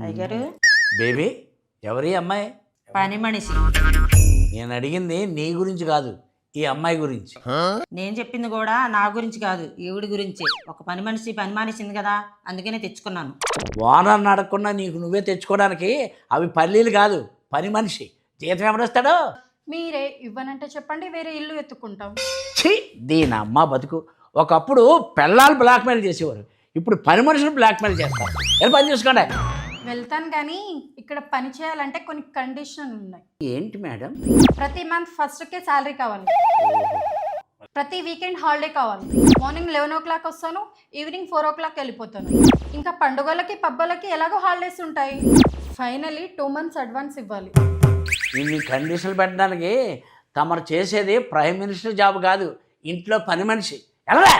అయ్యగారు బేబీ ఎవరి అమ్మాయి? పని మనిషి. నేను అడిగింది నీ గురించి కాదు, ఈ అమ్మాయి గురించి. నేను చెప్పింది కూడా నా గురించి కాదు, ఈవిడి గురించి. ఒక పని పని మానేసింది కదా, అందుకనే తెచ్చుకున్నాను. ఓనర్ని అడగకుండా నీకు నువ్వే తెచ్చుకోవడానికి అవి పల్లీలు కాదు, పని మనిషి. జీతం ఎవడొస్తాడో? మీరే ఇవ్వనంటే చెప్పండి, వేరే ఇల్లు ఎత్తుకుంటాం. ఛీ, దీని అమ్మ బతుకు. ఒకప్పుడు పెళ్ళాలు బ్లాక్మెయిల్ చేసేవారు, ఇప్పుడు పని మనుషులు బ్లాక్మెయిల్ చేస్తారు. వెళ్ళి పని చూసుకోండి. వెళ్తాను కానీ ఇక్కడ పని చేయాలంటే కొన్ని కండిషన్లు ఉన్నాయి. ఏంటి మేడం? ప్రతి మంత్ ఫస్ట్కే శాలరీ కావాలి, ప్రతి వీకెండ్ హాలిడే కావాలి. మార్నింగ్ 11 o'clock వస్తాను, ఈవినింగ్ 4 o'clock వెళ్ళిపోతాను. ఇంకా పండుగలకి పబ్బలకి ఎలాగో హాలిడేస్ ఉంటాయి. ఫైనలీ 2 months అడ్వాన్స్ ఇవ్వాలి. ఇన్ని కండిషన్లు పెట్టడానికి తమరు చేసేది ప్రైమ్ మినిస్టర్ జాబ్ కాదు, ఇంట్లో పని మనిషి. ఎలా